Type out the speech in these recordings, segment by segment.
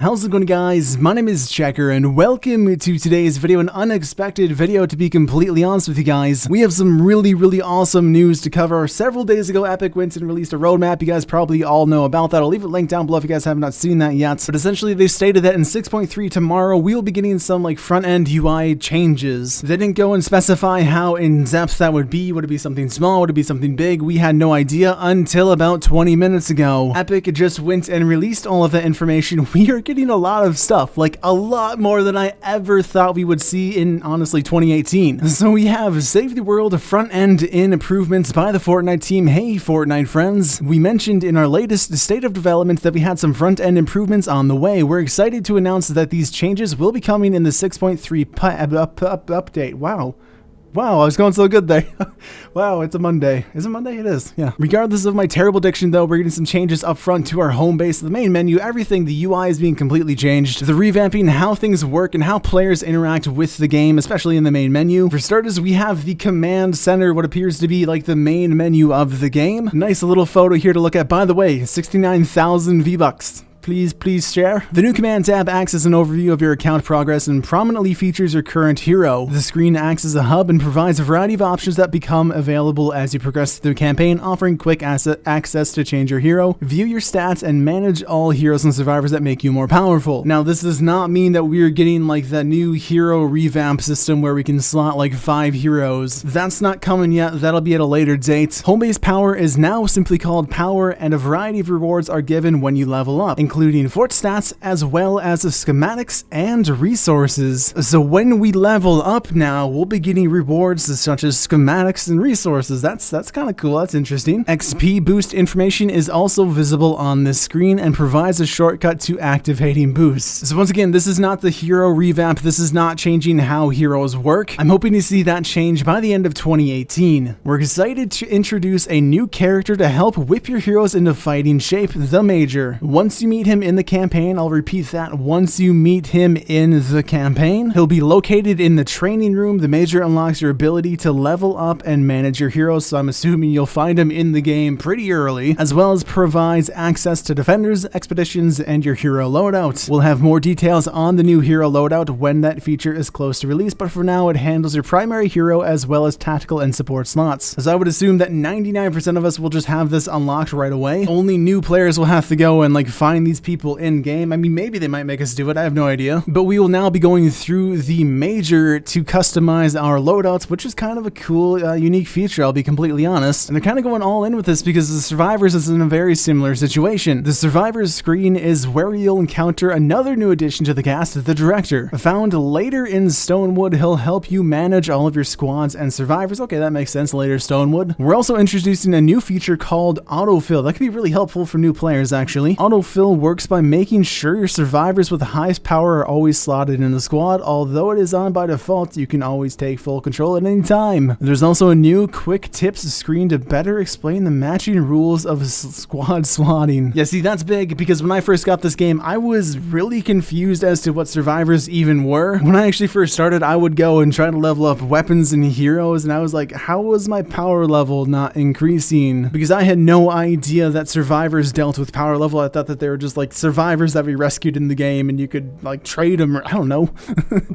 How's it going, guys? My name is Checker and welcome to today's video, an unexpected video to be completely honest with you guys. We have some really awesome news to cover. Several days ago, Epic went and released a roadmap. You guys probably all know about that. I'll leave a link down below if you guys have not seen that yet. But essentially, they stated that in 6.3 tomorrow, we will be getting some front-end UI changes. They didn't go and specify how in-depth that would be. Would it be something small? Would it be something big? We had no idea until about 20 minutes ago. Epic just went and released all of that information. We are getting a lot of stuff, like a lot more than I ever thought we would see in, honestly, 2018. So we have Save the World front-end improvements by the Fortnite team. Hey, Fortnite friends. We mentioned in our latest state of development that we had some front-end improvements on the way. We're excited to announce that these changes will be coming in the 6.3 update. Wow, I was going so good there. Wow, it's a Monday. Is it Monday? It is, yeah. Regardless of my terrible diction, though, we're getting some changes up front to our home base, the main menu, everything. The UI is being completely changed. The revamping how things work and how players interact with the game, especially in the main menu. For starters, we have the command center, what appears to be like the main menu of the game. Nice little photo here to look at. By the way, 69,000 V-Bucks. Please share. The new command tab acts as an overview of your account progress and prominently features your current hero. The screen acts as a hub and provides a variety of options that become available as you progress through the campaign, offering quick access to change your hero, view your stats, and manage all heroes and survivors that make you more powerful. Now, this does not mean that we're getting that new hero revamp system where we can slot 5 heroes. That's not coming yet. That'll be at a later date. Home base power is now simply called power, and a variety of rewards are given when you level up, including fort stats as well as schematics and resources. So when we level up now, we'll be getting rewards such as schematics and resources. That's kind of cool. That's interesting. XP boost information is also visible on this screen and provides a shortcut to activating boosts. So once again, this is not the hero revamp. This is not changing how heroes work. I'm hoping to see that change by the end of 2018. We're excited to introduce a new character to help whip your heroes into fighting shape, the Major. Once you meet him in the campaign, I'll repeat that, once you meet him in the campaign, he'll be located in the training room. The Major unlocks your ability to level up and manage your heroes, so I'm assuming you'll find him in the game pretty early, as well as provides access to defenders, expeditions, and your hero loadout. We'll have more details on the new hero loadout when that feature is close to release, but for now it handles your primary hero as well as tactical and support slots. So I would assume that 99% of us will just have this unlocked right away. Only new players will have to go and find these people in game. I mean, maybe they might make us do it. I have no idea. But we will now be going through the Major to customize our loadouts, which is kind of a cool, unique feature, I'll be completely honest. And they're kind of going all in with this because the Survivors is in a very similar situation. The Survivors screen is where you'll encounter another new addition to the cast, the Director. Found later in Stonewood, he'll help you manage all of your squads and survivors. Okay, that makes sense. Later Stonewood. We're also introducing a new feature called Autofill. That could be really helpful for new players, actually. Autofill works by making sure your survivors with the highest power are always slotted in the squad. Although it is on by default, you can always take full control at any time. There's also a new quick tips screen to better explain the matching rules of squad slotting. Yeah, see, that's big because when I first got this game, I was really confused as to what survivors even were. When I actually first started, I would go and try to level up weapons and heroes, and I was like, how was my power level not increasing? Because I had no idea that survivors dealt with power level. I thought that they were just survivors that we rescued in the game and you could trade them, or I don't know.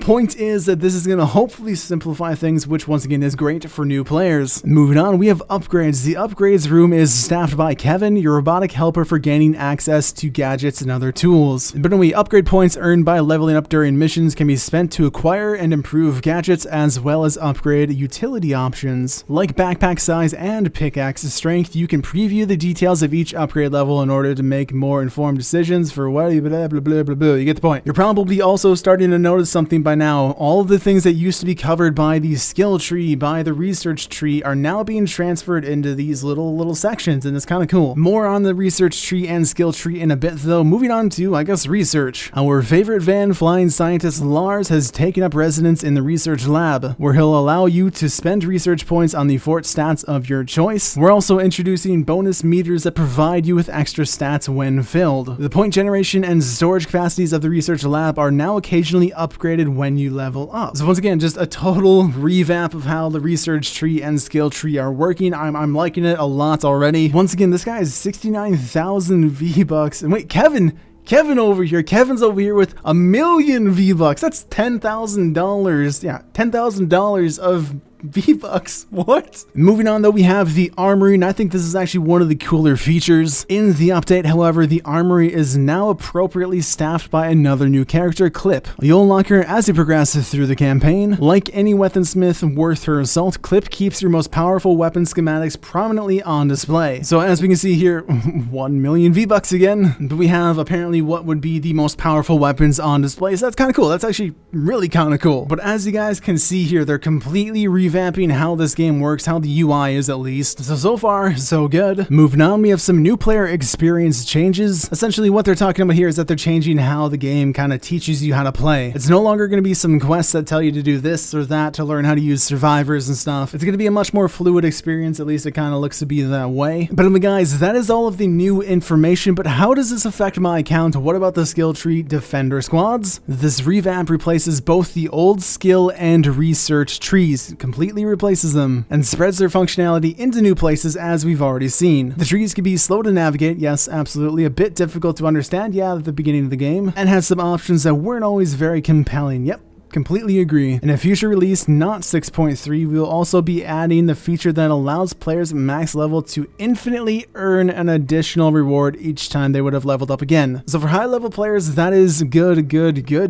Point is that this is going to hopefully simplify things, which once again is great for new players. Moving on, we have upgrades. The upgrades room is staffed by Kevin, your robotic helper for gaining access to gadgets and other tools. But anyway, upgrade points earned by leveling up during missions can be spent to acquire and improve gadgets as well as upgrade utility options. Like backpack size and pickaxe strength, you can preview the details of each upgrade level in order to make more informed decisions for what blah blah blah. You get the point. You're probably also starting to notice something by now. All of the things that used to be covered by the skill tree, by the research tree, are now being transferred into these little sections, and it's kind of cool. More on the research tree and skill tree in a bit, though. Moving on to, I guess, research. Our favorite van flying scientist Lars has taken up residence in the research lab, where he'll allow you to spend research points on the fort stats of your choice. We're also introducing bonus meters that provide you with extra stats when filled. The point generation and storage capacities of the research lab are now occasionally upgraded when you level up. So once again, just a total revamp of how the research tree and skill tree are working. I'm liking it a lot already. Once again, this guy is 69,000 V-Bucks. And wait, Kevin Kevin over here. Kevin's over here with 1,000,000 V-Bucks. That's $10,000. Yeah, $10,000 of V-Bucks. What? Moving on though, we have the Armory, and I think this is actually one of the cooler features in the update. However, the Armory is now appropriately staffed by another new character, Clip. You'll unlock her as you progress through the campaign. Like any weaponsmith worth her salt, Clip keeps your most powerful weapon schematics prominently on display. So as we can see here, 1,000,000 V-Bucks again, but we have apparently what would be the most powerful weapons on display. So that's kind of cool. That's actually really kind of cool. But as you guys can see here, they're completely revamping how this game works, how the UI is at least. So far, so good. Moving on, we have some new player experience changes. Essentially what they're talking about here is that they're changing how the game kind of teaches you how to play. It's no longer going to be some quests that tell you to do this or that to learn how to use survivors and stuff. It's going to be a much more fluid experience, at least it kind of looks to be that way. But anyway guys, that is all of the new information, but how does this affect my account? What about the skill tree Defender Squads? This revamp replaces both the old skill and research trees, completely replaces them, and spreads their functionality into new places as we've already seen. The trees can be slow to navigate, yes, absolutely, a bit difficult to understand, yeah, at the beginning of the game, and has some options that weren't always very compelling, yep. Completely agree. In a future release, not 6.3, we will also be adding the feature that allows players at max level to infinitely earn an additional reward each time they would have leveled up again. So for high level players, that is good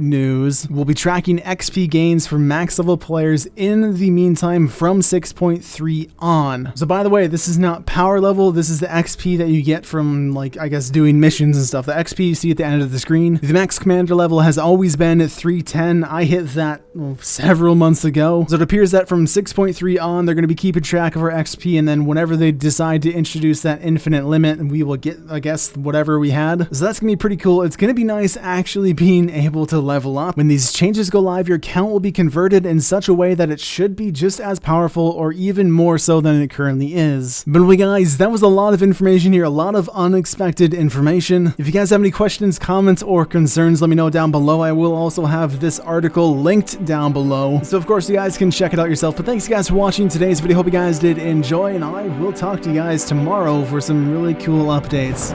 news. We'll be tracking XP gains for max level players in the meantime from 6.3 on. So by the way, this is not power level, this is the XP that you get from, like, I guess doing missions and stuff. The XP you see at the end of the screen. The max commander level has always been at 310. I hit that several months ago. So it appears that from 6.3 on, they're going to be keeping track of our XP, and then whenever they decide to introduce that infinite limit, we will get, I guess, whatever we had. So that's going to be pretty cool. It's going to be nice actually being able to level up. When these changes go live, your account will be converted in such a way that it should be just as powerful or even more so than it currently is. But anyway guys, that was a lot of information here, a lot of unexpected information. If you guys have any questions, comments, or concerns, let me know down below. I will also have this article linked down below, so of course you guys can check it out yourself. But thanks guys for watching today's video. Hope you guys did enjoy, and I will talk to you guys tomorrow for some really cool updates.